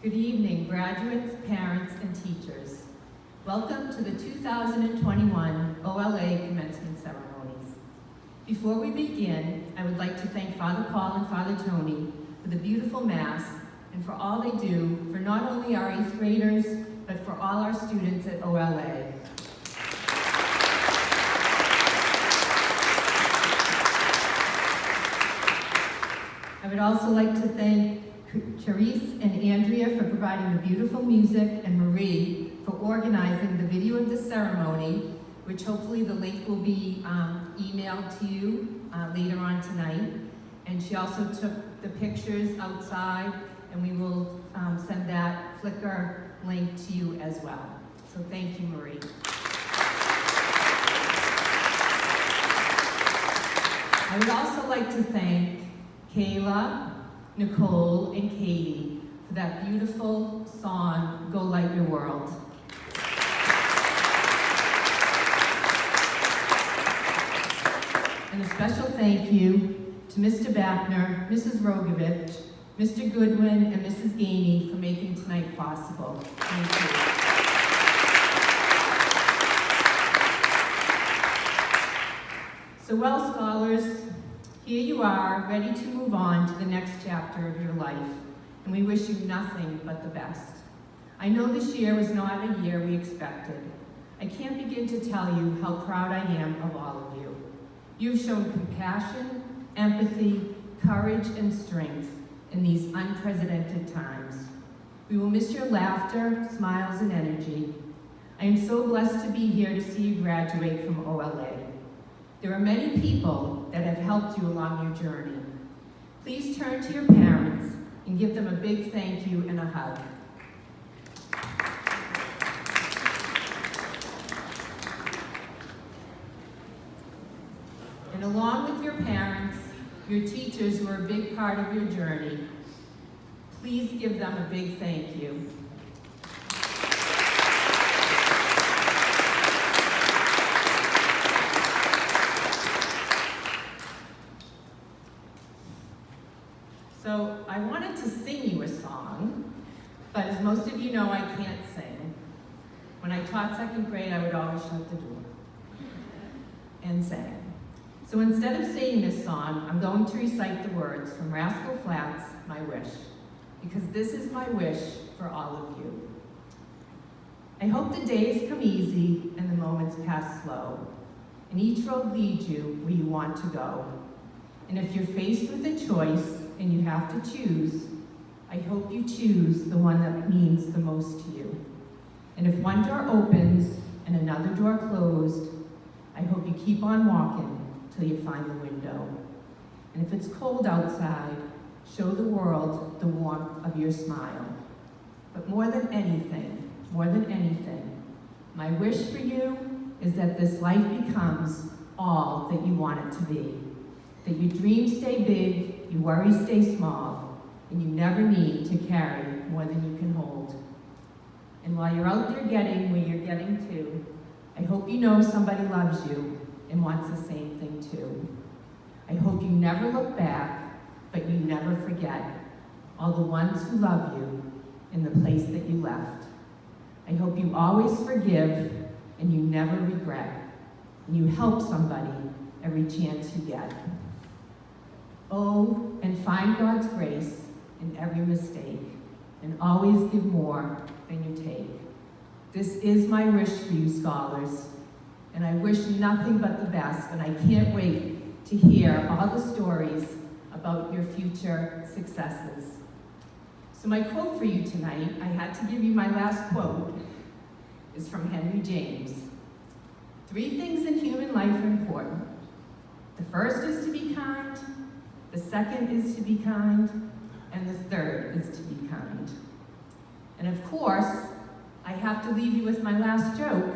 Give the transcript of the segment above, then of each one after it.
Good evening, graduates, parents, and teachers. Welcome to the 2021 OLA Commencement Ceremonies. Before we begin, I would like to thank Father Paul and Father Tony for the beautiful Mass and for all they do for not only our 8th graders, but for all our students at OLA. I would also like to thank Therese and Andrea for providing the beautiful music, and Marie for organizing the video of the ceremony, which hopefully the link will be emailed to you later on tonight. And she also took the pictures outside, and we will send that Flickr link to you as well. So thank you, Marie. I would also like to thank Kayla, Nicole, and Katie for that beautiful song, Go Light Your World. And a special thank you to Mr. Backner, Mrs. Rogovich, Mr. Goodwin, and Mrs. Gainey for making tonight possible. Thank you. So well, scholars, here you are, ready to move on to the next chapter of your life, and we wish you nothing but the best. I know this year was not a year we expected. I can't begin to tell you how proud I am of all of you. You've shown compassion, empathy, courage, and strength in these unprecedented times. We will miss your laughter, smiles, and energy. I am so blessed to be here to see you graduate from OLA. There are many people that have helped you along your journey. Please turn to your parents and give them a big thank you and a hug. And along with your parents, your teachers were a big part of your journey. Please give them a big thank you. So I wanted to sing you a song, but as most of you know, I can't sing. When I taught 2nd grade, I would always shut the door and sing. So instead of singing this song, I'm going to recite the words from Rascal Flatts' My Wish, because this is my wish for all of you. I hope the days come easy and the moments pass slow, and each road leads you where you want to go. And if you're faced with a choice and you have to choose, I hope you choose the one that means the most to you. And if one door opens and another door closed, I hope you keep on walking till you find the window. And if it's cold outside, show the world the warmth of your smile. But more than anything, my wish for you is that this life becomes all that you want it to be. That your dreams stay big, your worries stay small, and you never need to carry more than you can hold. And while you're out there getting where you're getting to, I hope you know somebody loves you and wants the same thing too. I hope you never look back, but you never forget all the ones who love you in the place that you left. I hope you always forgive and you never regret, and you help somebody every chance you get. Oh, and find God's grace in every mistake, and always give more than you take. This is my wish for you, scholars, and I wish nothing but the best, and I can't wait to hear all the stories about your future successes. So my quote for you tonight, I had to give you my last quote, is from Henry James. 3 things in human life are important. The first is to be kind, the second is to be kind, and the third is to be kind. And of course, I have to leave you with my last joke.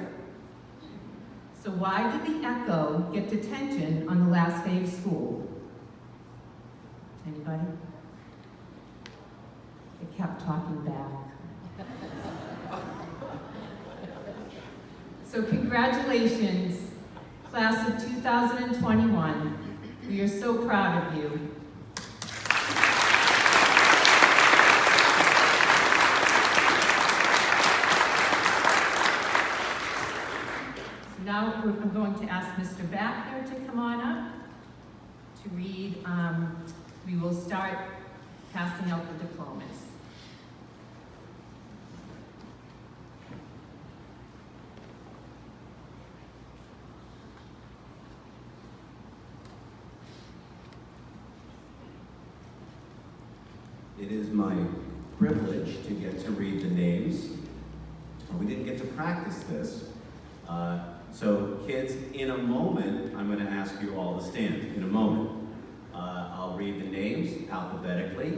So why did the Echo get detention on the last day of school? Anybody? It kept talking back. So congratulations, class of 2021. We are so proud of you. Now I'm going to ask Mr. Backner to come on up to read. We will start passing out the diplomas. It is my privilege to get to read the names. We didn't get to practice this. So kids, in a moment, I'm going to ask you all to stand. In a moment. I'll read the names alphabetically.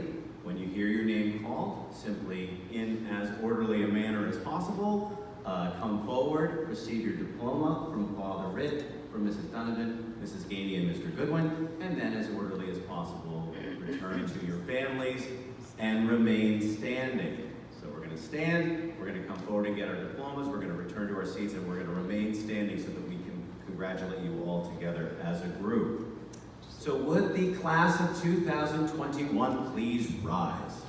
When you hear your name called, simply in as orderly a manner as possible, come forward, receive your diploma from Father Ritt, from Mrs. Donovan, Mrs. Gainey, and Mr. Goodwin, and then as orderly as possible, return to your families and remain standing. So we're going to stand, we're going to come forward and get our diplomas, we're going to return to our seats, and we're going to remain standing so that we can congratulate you all together as a group. So would the class of 2021 please rise?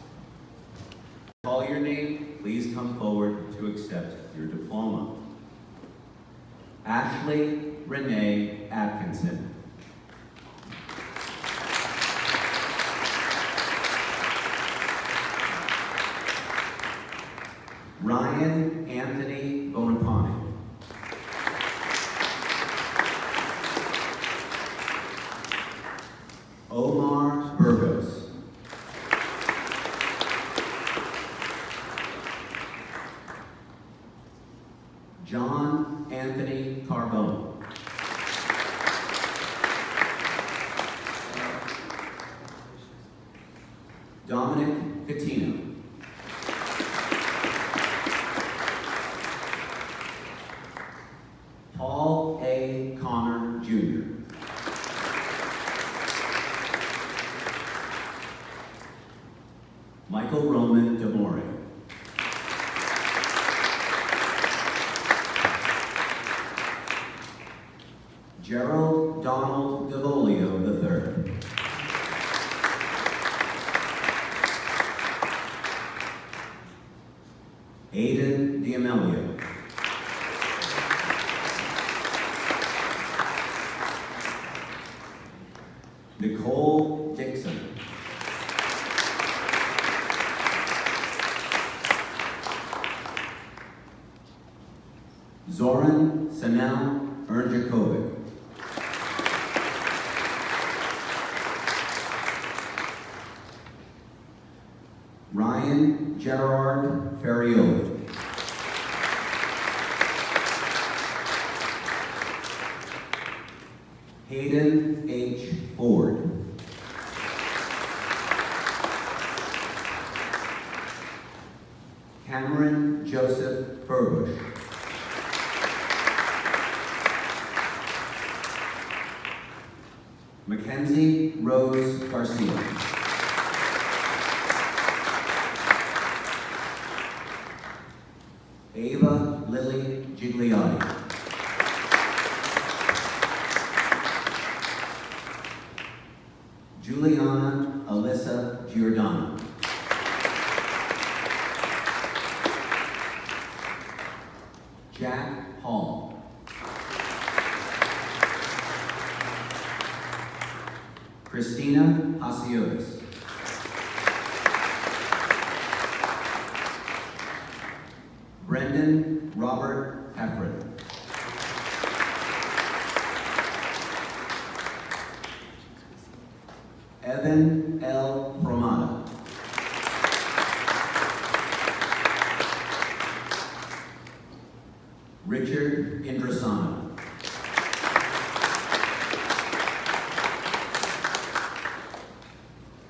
Call your name, please come forward to accept your diploma. Ashley Renee Atkinson. Ryan Anthony Bonapane. Omar Burgos. John Anthony Carbone. Dominic Catino. Paul A. Connor, Jr. Michael Roman DeMore. Gerald Donald DeVolio III. Aiden D'Amelio. Nicole Dixon. Zoran Sanel Ernjakovic. Ryan Gerard Ferrioli. Hayden H. Ford. Cameron Joseph Furbush. Mackenzie Rose Garcia. Ava Lily Gigliotti. Juliana Alyssa Giordano. Jack Hall. Christina Hasiotis. Brendan Robert Heffron. Evan L. Romana. Richard Indrasana.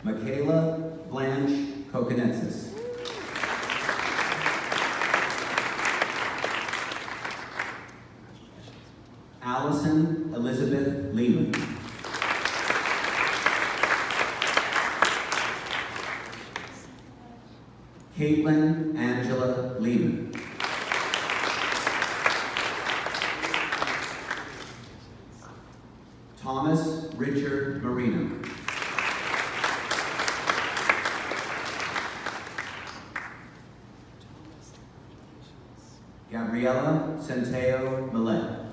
Michaela Blanche Kokonetsis. Allison Elizabeth Lehman. Caitlin Angela Lehman. Thomas Richard Marino. Gabriela Centeo Millet.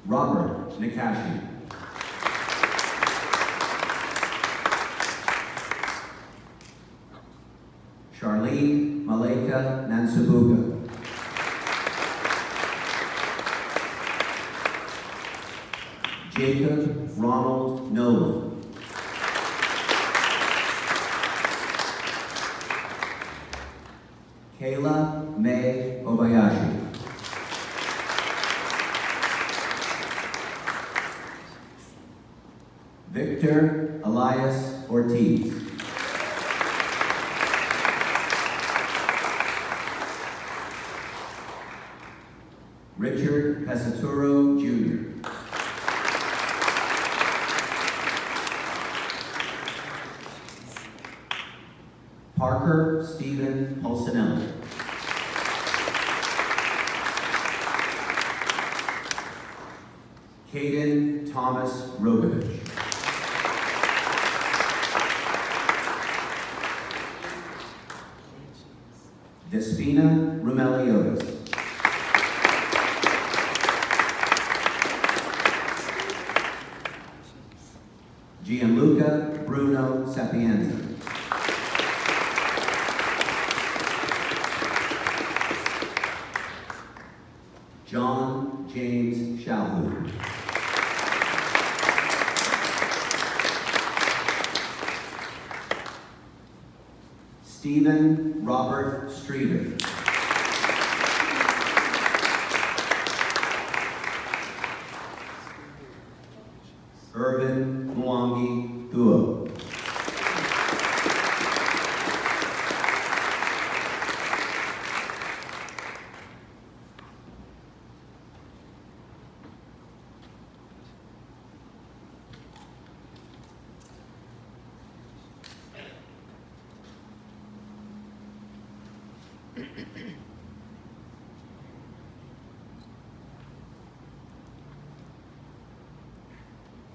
Robert Nakashi. Charlene Maleka Nansabuga. Jacob Ronald Nolan. Kayla May Obayashi. Victor Elias Ortiz. Richard Pesaturo Jr. Parker Stephen Pulcinelli. Caden Thomas Rogovich. Despina Romeliotis. Gianluca Bruno Sapienza. John James Shalhoub. Stephen Robert Streeter. Irvin Mwangi Thuo.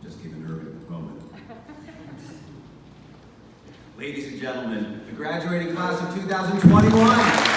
Just give an Irvin moment. Ladies and gentlemen, the graduating class of 2021.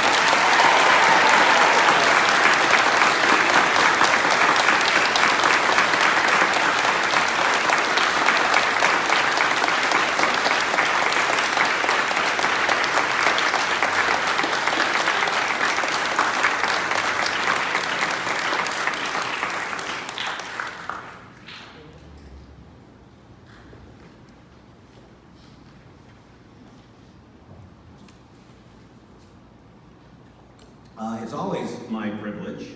It's always my privilege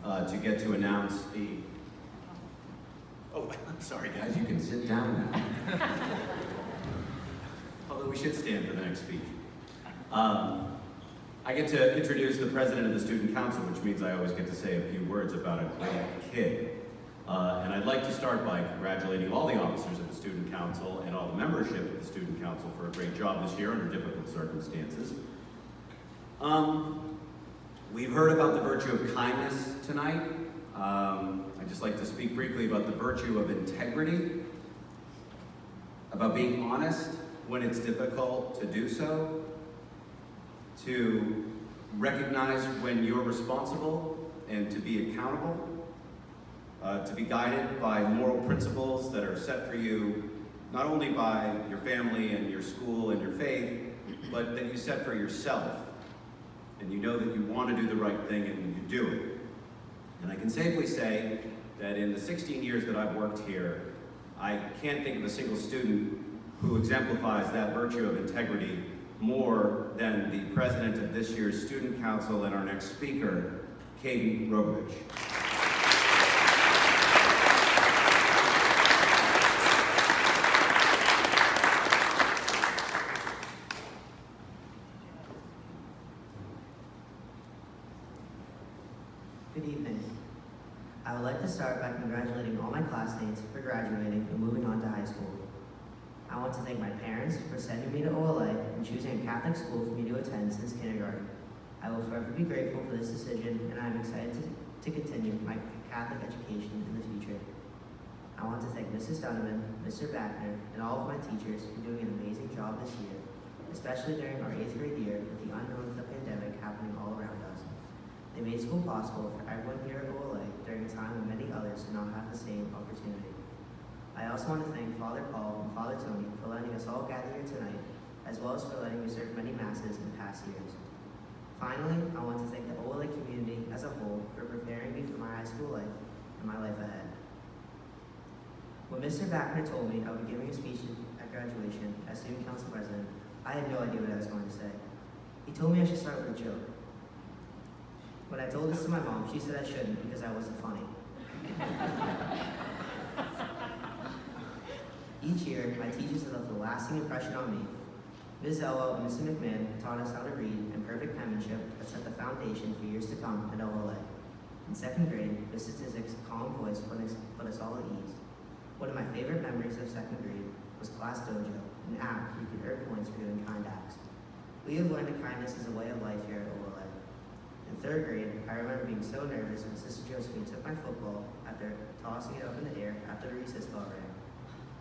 to get to announce the... Oh, I'm sorry guys, you can sit down now. Although we should stand for the next speech. I get to introduce the president of the Student Council, which means I always get to say a few words about a great kid. And I'd like to start by congratulating all the officers of the Student Council and all the membership of the Student Council for a great job this year under difficult circumstances. We've heard about the virtue of kindness tonight. I'd just like to speak briefly about the virtue of integrity, about being honest when it's difficult to do so, to recognize when you're responsible and to be accountable, to be guided by moral principles that are set for you, not only by your family and your school and your faith, but that you set for yourself. And you know that you want to do the right thing and you do it. And I can safely say that in the 16 years that I've worked here, I can't think of a single student who exemplifies that virtue of integrity more than the president of this year's Student Council and our next speaker, Caden Rogovich. Good evening. I would like to start by congratulating all my classmates for graduating and moving on to high school. I want to thank my parents for sending me to OLA and choosing a Catholic school for me to attend since kindergarten. I will forever be grateful for this decision, and I am excited to continue my Catholic education in the future. I want to thank Mrs. Donovan, Mr. Backner, and all of my teachers for doing an amazing job this year, especially during our 8th grade year with the unknown of the pandemic happening all around us. They made school possible for everyone here at OLA during a time when many others did not have the same opportunity. I also want to thank Father Paul and Father Tony for letting us all gather here tonight, as well as for letting me serve many masses in past years. Finally, I want to thank the OLA community as a whole for preparing me for my high school life and my life ahead. When Mr. Backner told me I would be giving a speech at graduation as student council president, I had no idea what I was going to say. He told me I should start with a joke. When I told this to my mom, she said I shouldn't because I wasn't funny. Each year, my teachers have left a lasting impression on me. Ms. Elwell and Mr. McMahon taught us how to read and perfect penmanship that set the foundation for years to come at OLA. In 2nd grade, Mrs. Tizik's calm voice put us all at ease. One of my favorite memories of 2nd grade was Class Dojo, an app where you could earn points for doing kind acts. We have learned that kindness is a way of life here at OLA. In 3rd grade, I remember being so nervous when Sister Josephine took my football after tossing it up in the air after the recess bell rang.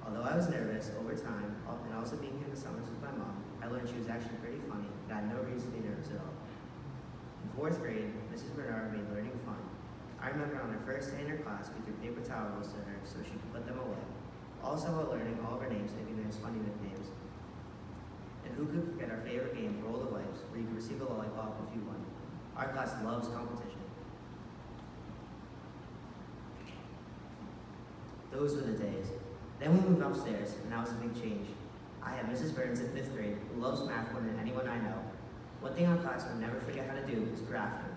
Although I was nervous, over time, and also being here in the summers with my mom, I learned she was actually pretty funny and I had no reason to be nervous at all. In 4th grade, Mrs. Bernard made learning fun. I remember on her first day in her class, we threw paper towels to her so she could put them away. Also while learning all of our names and giving us funny nicknames. And who could forget our favorite game, Roll the Wipes, where you could receive a lollipop if you won. Our class loves competition. Those were the days. Then we moved upstairs, and that was a big change. I have Mrs. Burns in 5th grade, who loves math more than anyone I know. One thing our class would never forget how to do is grafting.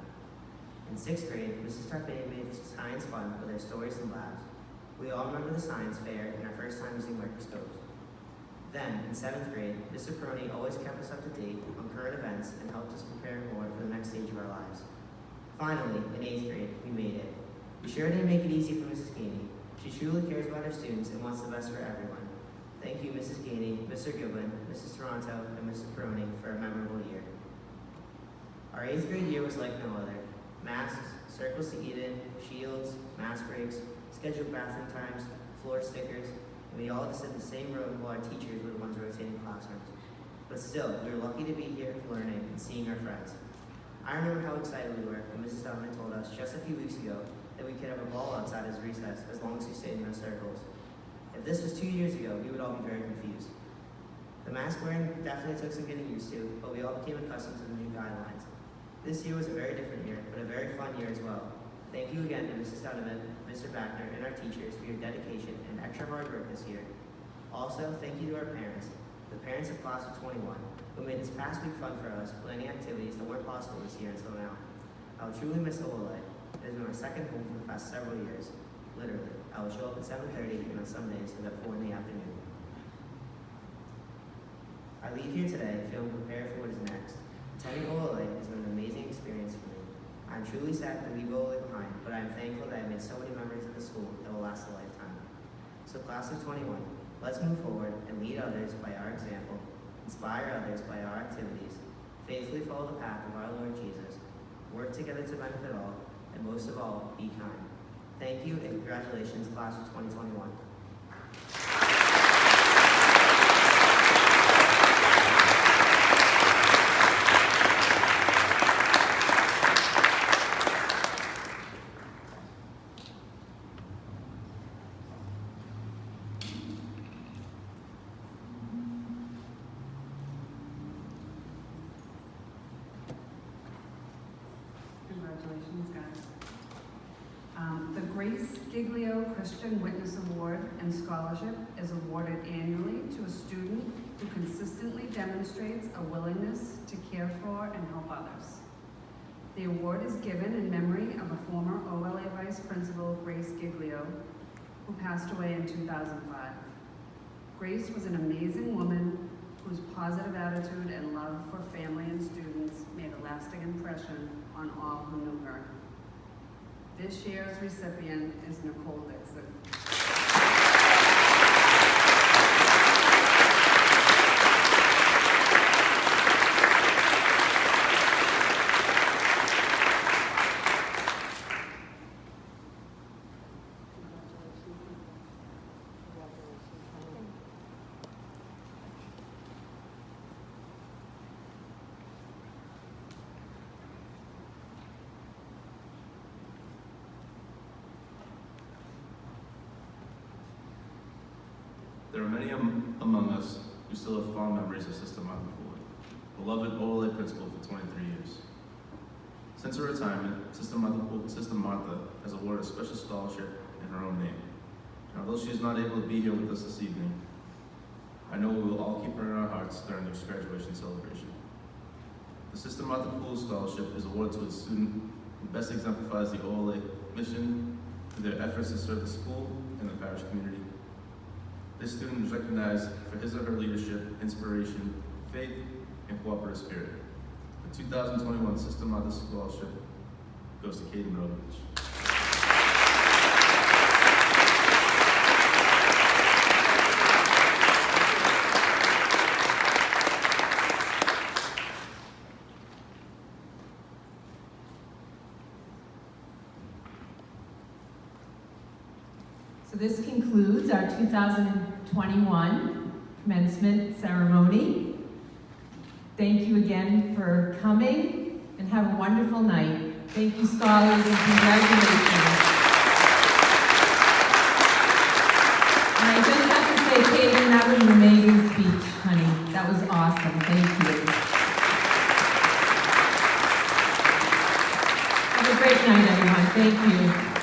In 6th grade, Mrs. Tarpany made science fun with her stories and labs. We all remember the science fair and our first time using microscopes. Then, in 7th grade, Mr. Peroni always kept us up to date on current events and helped us prepare more for the next stage of our lives. Finally, in 8th grade, we made it. We sure didn't make it easy for Mrs. Gainey. She truly cares about her students and wants the best for everyone. Thank you, Mrs. Gainey, Mr. Goodwin, Mrs. Toronto, and Mr. Peroni for a memorable year. Our 8th grade year was like no other. Masks, circles to Eden, shields, mask breaks, scheduled bathroom times, floor stickers, and we all had to sit in the same room while our teachers were the ones rotating classrooms. But still, we were lucky to be here learning and seeing our friends. I remember how excited we were when Mrs. Donovan told us just a few weeks ago that we could have a ball outside as recess as long as we stayed in those circles. If this was 2 years ago, we would all be very confused. The mask wearing definitely took some getting used to, but we all became accustomed to the new guidelines. This year was a very different year, but a very fun year as well. Thank you again to Mrs. Donovan, Mr. Backner, and our teachers for your dedication and extra hard work this year. Also, thank you to our parents, the parents of class of 21, who made this past week fun for us, planning activities that weren't possible this year until now. I will truly miss OLA. It has been my second home for the past several years. Literally, I will show up at 7:30 and on some days at 4 in the afternoon. I leave here today feeling prepared for what is next. Attending OLA has been an amazing experience for me. I am truly sad to leave OLA behind, but I am thankful that I have made so many memories at the school that will last a lifetime. So class of 21, let's move forward and lead others by our example, inspire others by our activities, faithfully follow the path of our Lord Jesus, work together to benefit all, and most of all, be kind. Thank you and congratulations, class of 2021. Congratulations, guys. The Grace Giglio Christian Witness Award and Scholarship is awarded annually to a student who consistently demonstrates a willingness to care for and help others. The award is given in memory of a former OLA Vice Principal, Grace Giglio, who passed away in 2005. Grace was an amazing woman whose positive attitude and love for family and students made a lasting impression on all who knew her. This year's recipient is Nicole Dixon. many among us who still have fond memories of Sister Marthapool, beloved OLA principal for 23 years. Since her retirement, Sister Martha has awarded a special scholarship in her own name. And although she is not able to be here with us this evening, I know we will all keep her in our hearts during this graduation celebration. The Sister Marthapool Scholarship is awarded to a student who best exemplifies the OLA mission through their efforts to serve the school and the parish community. This student is recognized for his or her leadership, inspiration, faith, and cooperative spirit. The 2021 Sister Martha Scholarship goes to Katie Mirovich. So this concludes our 2021 commencement ceremony. Thank you again for coming, and have a wonderful night. Thank you, scholars, and congratulations. And I just have to say, Caitlin, that was an amazing speech, honey. That was awesome. Thank you. Have a great night, everyone. Thank you.